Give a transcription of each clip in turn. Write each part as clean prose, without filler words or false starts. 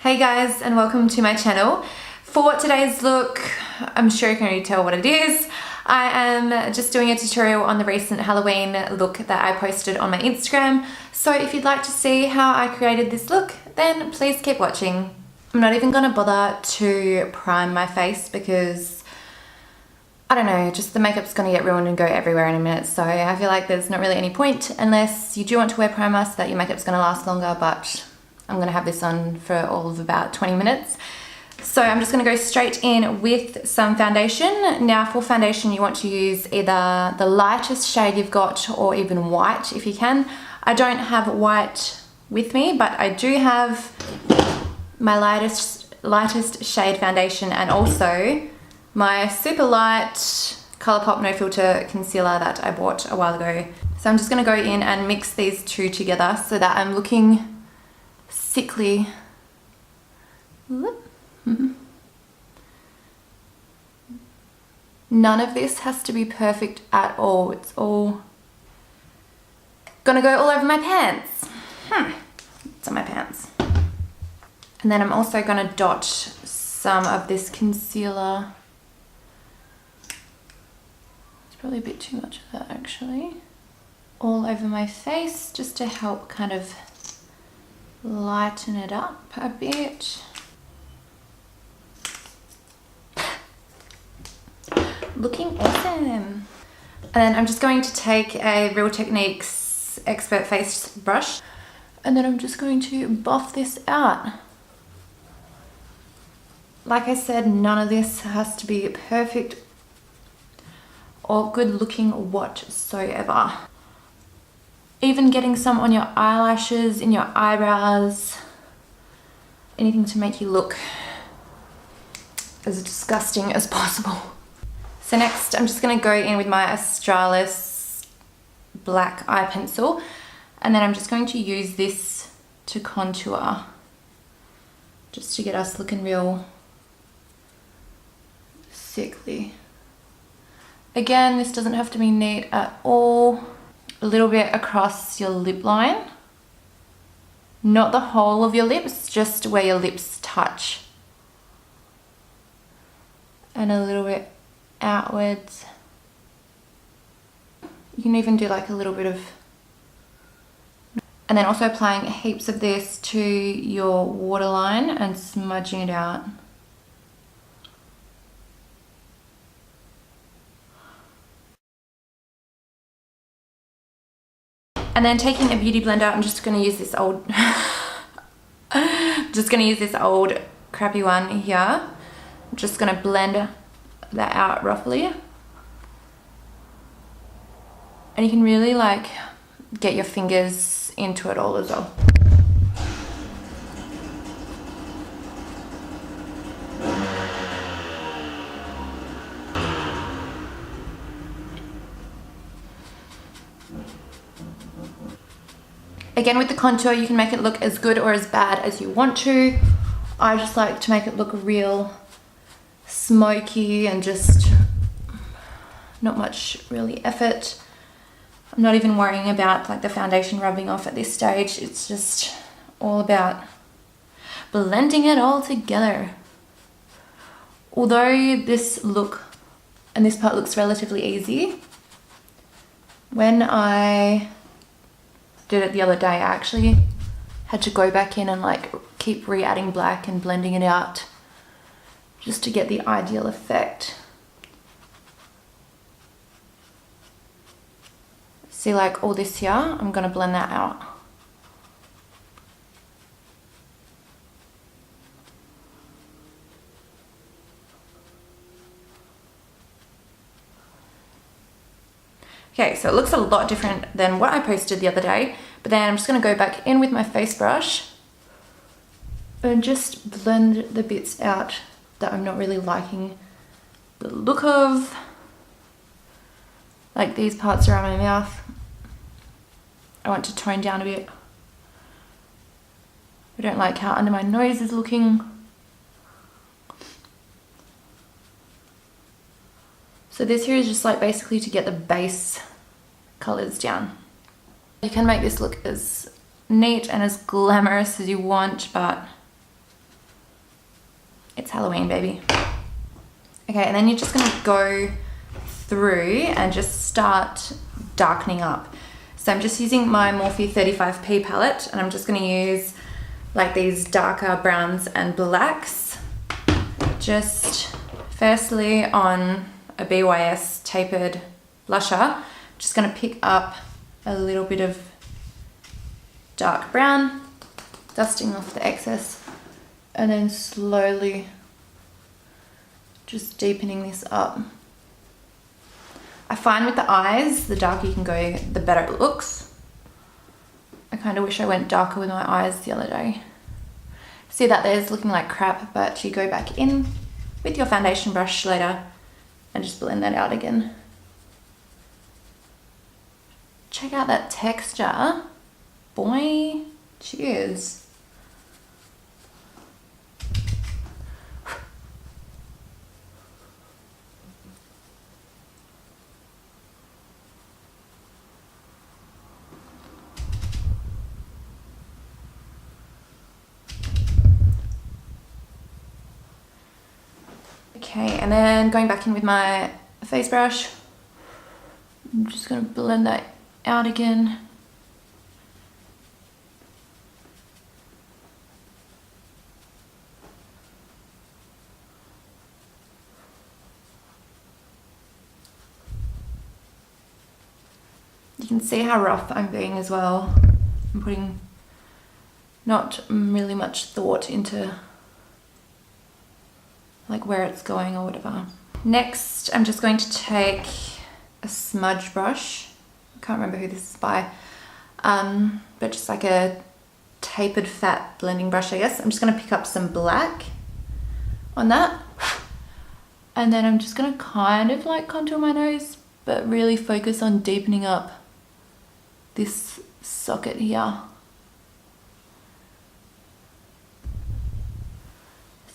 Hey guys, and welcome to my channel. For today's look, I'm sure you can already tell what it is. I am just doing a tutorial on the recent Halloween look that I posted on my Instagram. So if you'd like to see how I created this look, then please keep watching. I'm not even gonna bother to prime my face because I don't know, just the makeup's gonna get ruined and go everywhere in a minute. So I feel like there's not really any point unless you do want to wear primer so that your makeup's gonna last longer, but I'm gonna have this on for all of about 20 minutes. So I'm just gonna go straight in with some foundation. Now for foundation, you want to use either the lightest shade you've got or even white if you can. I don't have white with me, but I do have my lightest shade foundation and also my super light Colourpop No Filter concealer that I bought a while ago. So I'm just gonna go in and mix these two together so that I'm looking sickly. None of this has to be perfect at all. It's all gonna go all over my pants. It's on my pants. And then I'm also gonna dot some of this concealer. It's probably a bit too much of that actually. All over my face just to help kind of lighten it up a bit. Looking awesome. And then I'm just going to take a Real Techniques Expert Face brush and then I'm just going to buff this out. Like I said, none of this has to be perfect or good looking whatsoever. Even getting some on your eyelashes, in your eyebrows, anything to make you look as disgusting as possible. So next I'm just going to go in with my Australis black eye pencil and then I'm just going to use this to contour just to get us looking real sickly. Again, this doesn't have to be neat at all. A little bit across your lip line, not the whole of your lips, just where your lips touch, and a little bit outwards. You can even do like a little bit of, and then also applying heaps of this to your waterline and smudging it out. And then taking a beauty blender, I'm just going to use this old crappy one here. I'm just going to blend that out roughly. And you can really like get your fingers into it all as well. Again, with the contour, you can make it look as good or as bad as you want to. I just like to make it look real smoky and just not much really effort. I'm not even worrying about like the foundation rubbing off at this stage. It's just all about blending it all together. Although this look and this part looks relatively easy, when I did it the other day, I actually had to go back in and like keep re-adding black and blending it out just to get the ideal effect. See, like all this here, I'm gonna blend that out. Okay, so it looks a lot different than what I posted the other day, but then I'm just gonna go back in with my face brush and just blend the bits out that I'm not really liking the look of. Like these parts around my mouth, I want to tone down a bit. I don't like how under my nose is looking. So this here is just like basically to get the base colors down. You can make this look as neat and as glamorous as you want, but It's Halloween, baby. Okay, and then you're just gonna go through and just start darkening up. So I'm just using my Morphe 35P palette, and I'm just gonna use like these darker browns and blacks. Just firstly on a BYS tapered blusher, just gonna pick up a little bit of dark brown, dusting off the excess, and then slowly just deepening this up. I find with the eyes, the darker you can go, the better it looks. I kind of wish I went darker with my eyes the other day. See that there's looking like crap, but you go back in with your foundation brush later and just blend that out again. Check out that texture. Boy, cheers. Okay, and then going back in with my face brush, I'm just going to blend that out again. You can see how rough I'm being as well. I'm putting not really much thought into like where it's going or whatever. Next, I'm just going to take a smudge brush. I can't remember who this is by, but just like a tapered fat blending brush, I guess. I'm just gonna pick up some black on that. And then I'm just gonna kind of like contour my nose, but really focus on deepening up this socket here.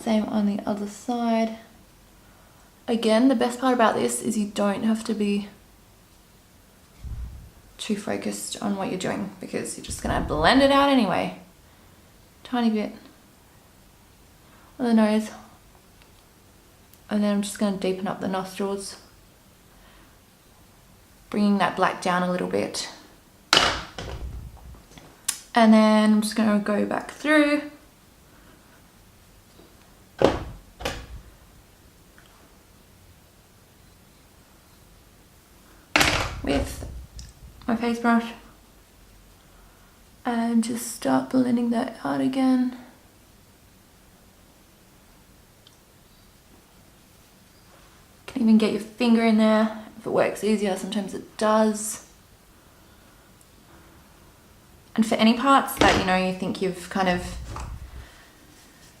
Same on the other side. Again, the best part about this is you don't have to be too focused on what you're doing because you're just gonna blend it out anyway. Tiny bit on the nose. And then I'm just gonna deepen up the nostrils, bringing that black down a little bit. And then I'm just gonna go back through. With my face brush and just start blending that out again. Can even get your finger in there if it works easier, sometimes it does. And for any parts that you know you think you've kind of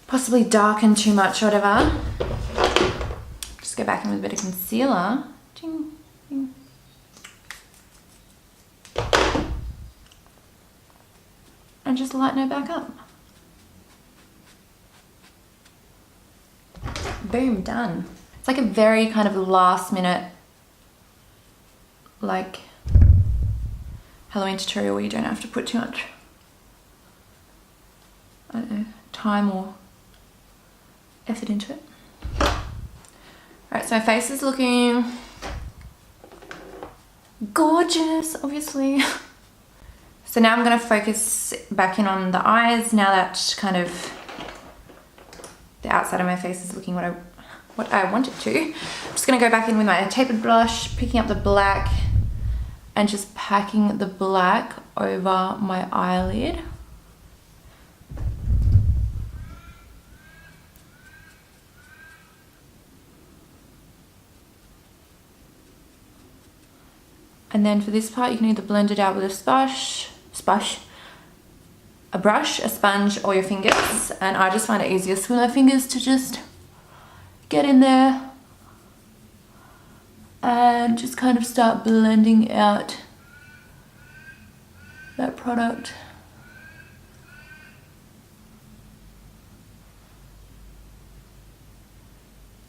possibly darkened too much or whatever, just go back in with a bit of concealer. Ding, ding. And just lighten it back up. Boom, done. It's like a very kind of last minute, like Halloween tutorial where you don't have to put too much, I don't know, time or effort into it. Alright, so my face is looking gorgeous, obviously. So now I'm going to focus back in on the eyes now that kind of the outside of my face is looking what I want it to. I'm just going to go back in with my tapered blush, picking up the black and just packing the black over my eyelid. And then for this part, you can either blend it out with a a brush, a sponge, or your fingers. And I just find it easiest with my fingers to just get in there and just kind of start blending out that product.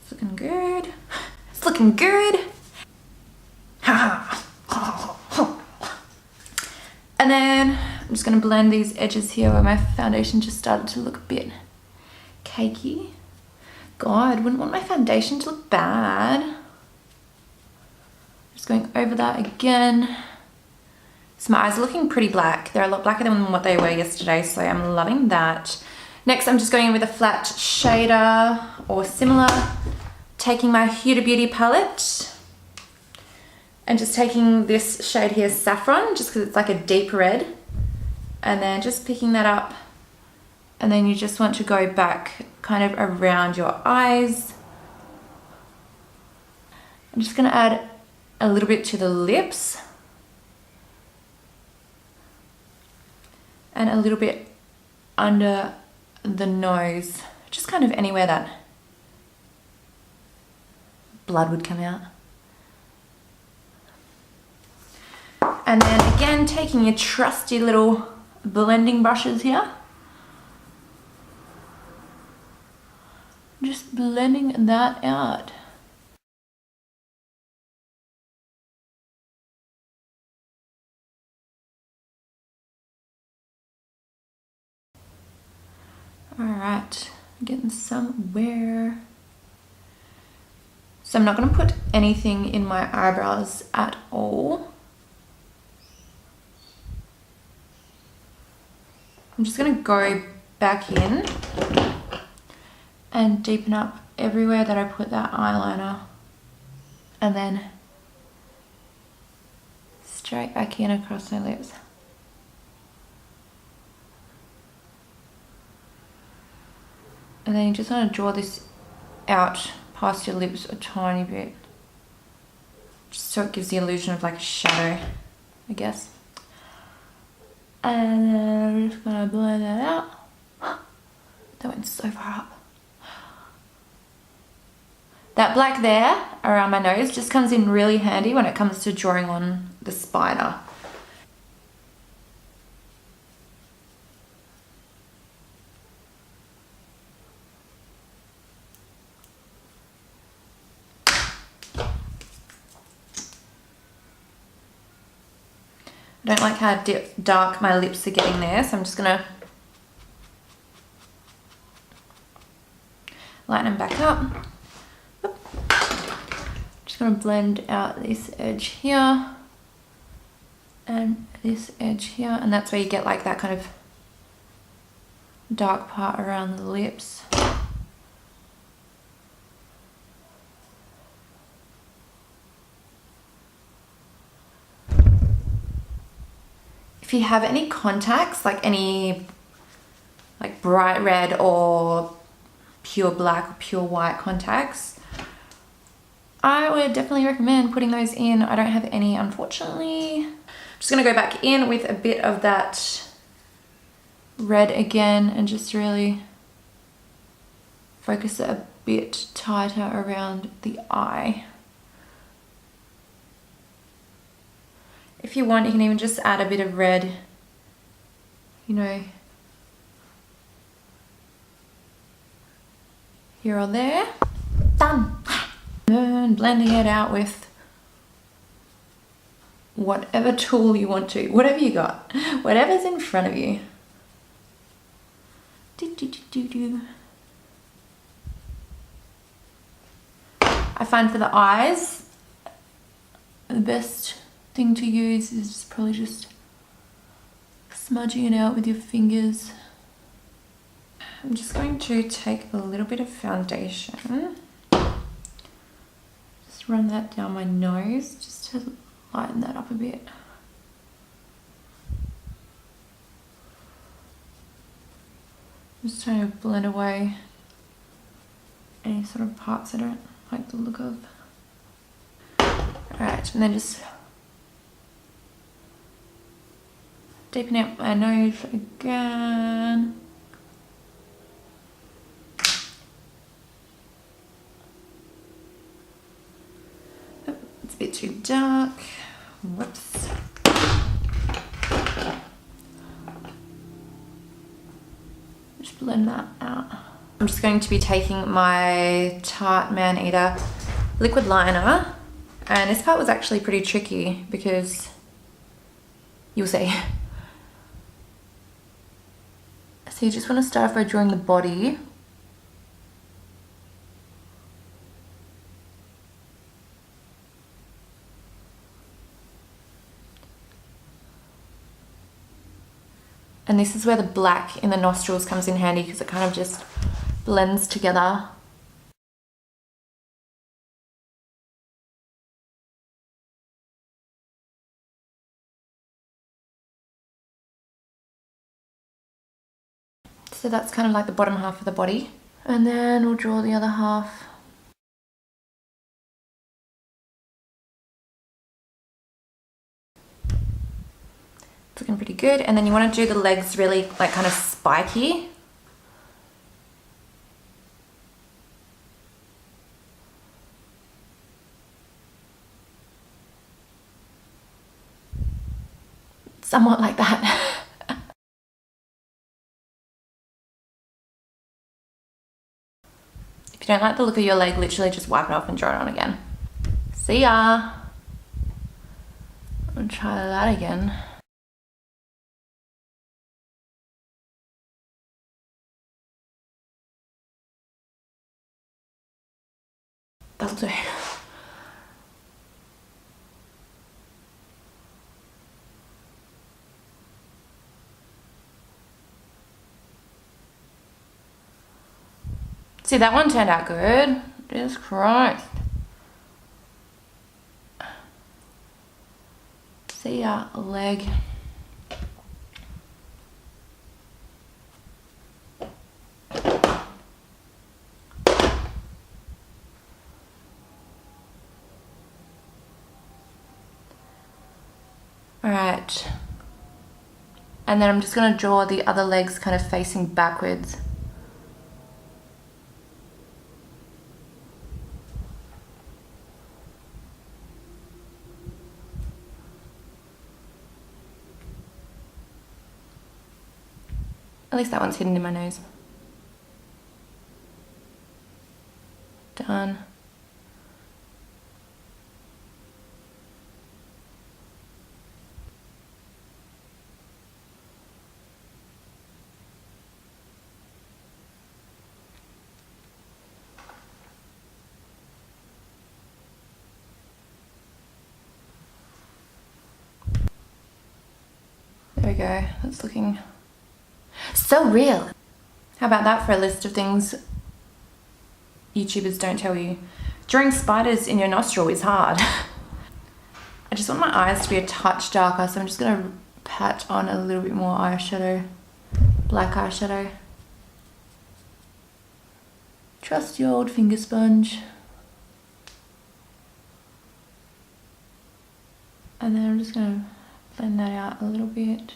It's looking good. It's looking good. And then I'm just going to blend these edges here where my foundation just started to look a bit cakey. God, wouldn't want my foundation to look bad. Just going over that again. So my eyes are looking pretty black. They're a lot blacker than what they were yesterday, so I'm loving that. Next, I'm just going in with a flat shader or similar, taking my Huda Beauty palette and just taking this shade here, Saffron, just because it's like a deep red, and then just picking that up, and then you just want to go back kind of around your eyes. I'm just going to add a little bit to the lips and a little bit under the nose, just kind of anywhere that blood would come out. And then again, taking your trusty little blending brushes here, just blending that out. All right, getting somewhere. So I'm not going to put anything in my eyebrows at all. I'm just going to go back in and deepen up everywhere that I put that eyeliner, and then straight back in across my lips. And then you just want to draw this out past your lips a tiny bit, just so it gives the illusion of like a shadow, I guess. And then I'm just gonna blend that out. That went so far up. That black there around my nose just comes in really handy when it comes to drawing on the spider. I don't like how dark my lips are getting there, so I'm just gonna lighten them back up. Just gonna blend out this edge here and this edge here, and that's where you get like that kind of dark part around the lips. If you have any contacts, like any like bright red or pure black or pure white contacts, I would definitely recommend putting those in. I don't have any, unfortunately. I'm just gonna go back in with a bit of that red again and just really focus it a bit tighter around the eye. If you want, you can even just add a bit of red, you know, here or there. Done. And blending it out with whatever tool you want to, whatever you got, whatever's in front of you. I find for the eyes, the best thing to use is probably just smudging it out with your fingers. I'm just going to take a little bit of foundation, just run that down my nose just to lighten that up a bit. Just trying to blend away any sort of parts I don't like the look of. Alright, and then just deepen out my nose again. Oh, it's a bit too dark. Whoops. Just blend that out. I'm just going to be taking my Tarte Maneater liquid liner, and this part was actually pretty tricky because you'll see. So you just want to start off by drawing the body, And this is where the black in the nostrils comes in handy because it kind of just blends together. So that's kind of like the bottom half of the body. And then we'll draw the other half. It's looking pretty good. And then you want to do the legs really like kind of spiky. Somewhat like that. If you don't like the look of your leg, literally just wipe it off and draw it on again. See ya! I'll try that again. That'll do. See, that one turned out good. Jesus Christ. See ya, leg. Alright. And then I'm just going to draw the other legs kind of facing backwards. At least that one's hidden in my nose. Done. There we go. That's looking so real. How about that for a list of things YouTubers don't tell you? Drawing spiders in your nostril is hard. I just want my eyes to be a touch darker, so I'm just going to pat on a little bit more eyeshadow, black eyeshadow. Trust your old finger sponge. And then I'm just going to blend that out a little bit.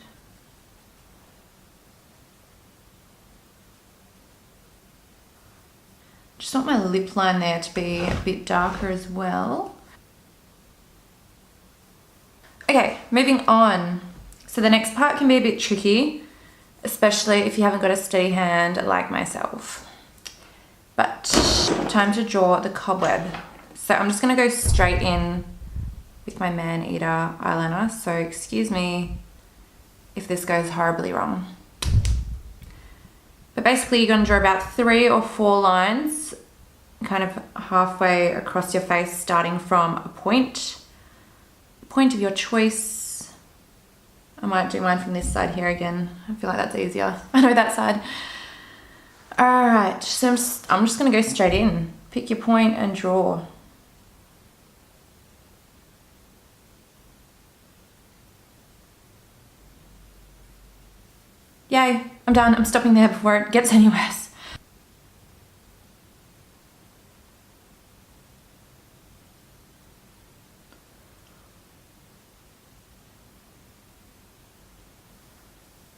Just want my lip line there to be a bit darker as well. Okay, moving on. So the next part can be a bit tricky, especially if you haven't got a steady hand like myself. But time to draw the cobweb. So I'm just gonna go straight in with my Man-Eater eyeliner. So excuse me if this goes horribly wrong. But basically you're gonna draw about 3 or 4 lines kind of halfway across your face, starting from a point of your choice. I might do mine from this side here again. I feel like that's easier. I know that side. All right, so I'm just gonna go straight in. Pick your point and draw. Yay, I'm done. I'm stopping there before it gets any worse.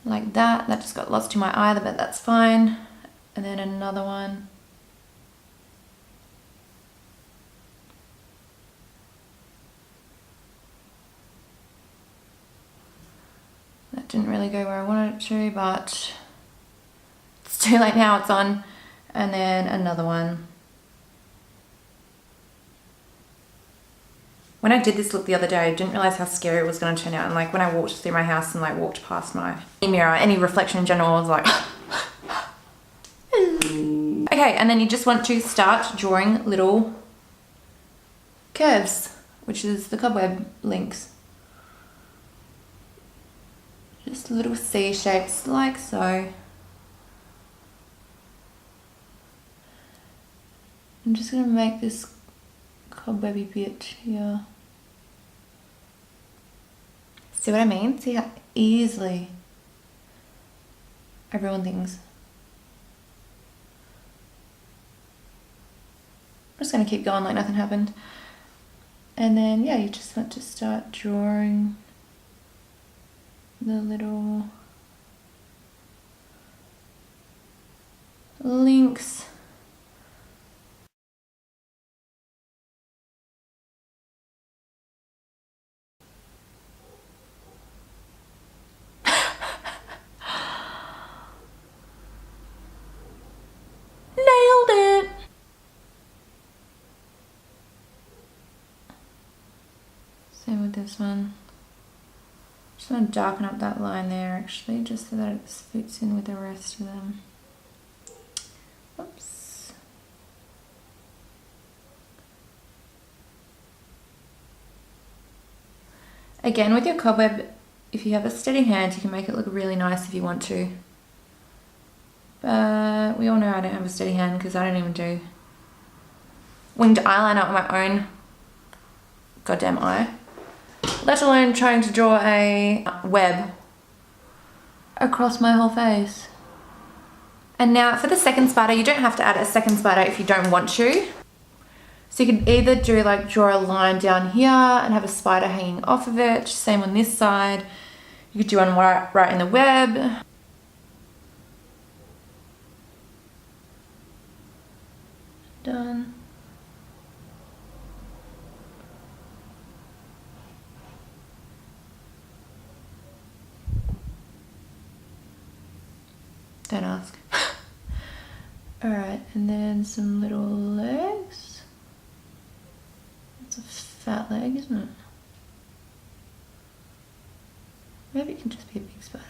Like that. That just got lost in my eye, but that's fine. And then another one. That didn't really go where I wanted it to, but it's too late now, it's on. And then another one. When I did this look the other day, I didn't realize how scary it was going to turn out. And like when I walked through my house and like walked past my mirror, any reflection in general, I was like, okay, and then you just want to start drawing little curves, which is the cobweb links. Just little C shapes like so. I'm just going to make this cobwebby bit here. See what I mean? See how easily everyone thinks. I'm just going to keep going like nothing happened. And then, yeah, you just want to start drawing the little links. Nailed it! Same with this one. Just want to darken up that line there actually, just so that it fits in with the rest of them. Oops. Again, with your cobweb, if you have a steady hand, you can make it look really nice if you want to. But we all know I don't have a steady hand because I don't even do winged eyeliner on my own goddamn eye. Let alone trying to draw a web across my whole face. And now for the second spider, you don't have to add a second spider if you don't want to. So you can either do like draw a line down here and have a spider hanging off of it. Same on this side. You could do one right in the web. Done. Don't ask. Alright, and then some little legs. That's a fat leg, isn't it? Maybe it can just be a big spider.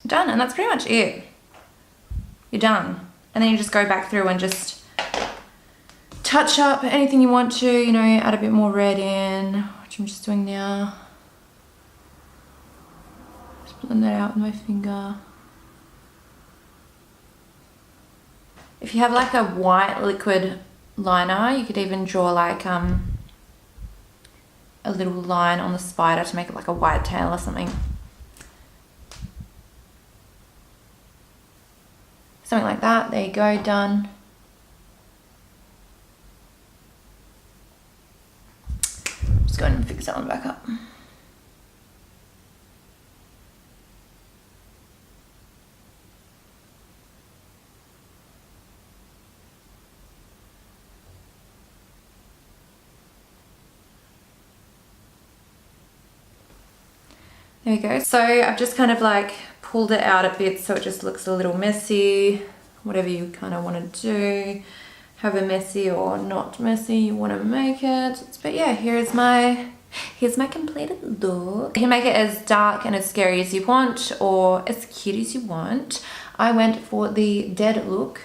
Done, and that's pretty much it. You're done. And then you just go back through and just touch up anything you want to, you know, add a bit more red in, which I'm just doing now. Just blend that out with my finger. If you have like a white liquid liner, you could even draw like a little line on the spider to make it like a white tail or something. Something like that. There you go, done. Just go ahead and fix that one back up. There we go. So I've just kind of like pulled it out a bit so it just looks a little messy. Whatever you kind of want to do, however messy or not messy you want to make it. But yeah, here's my completed look. You can make it as dark and as scary as you want or as cute as you want. I went for the dead look.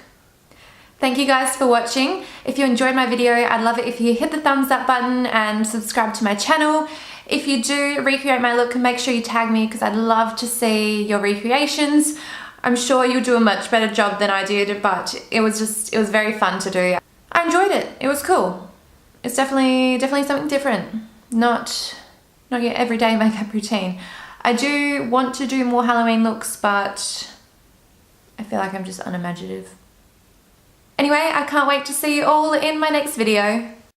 Thank you guys for watching. If you enjoyed my video, I'd love it if you hit the thumbs up button and subscribe to my channel. If you do recreate my look, make sure you tag me because I'd love to see your recreations. I'm sure you'll do a much better job than I did, but it was very fun to do. I enjoyed it. It was cool. It's definitely something different. Not your everyday makeup routine. I do want to do more Halloween looks, but I feel like I'm just unimaginative. Anyway, I can't wait to see you all in my next video.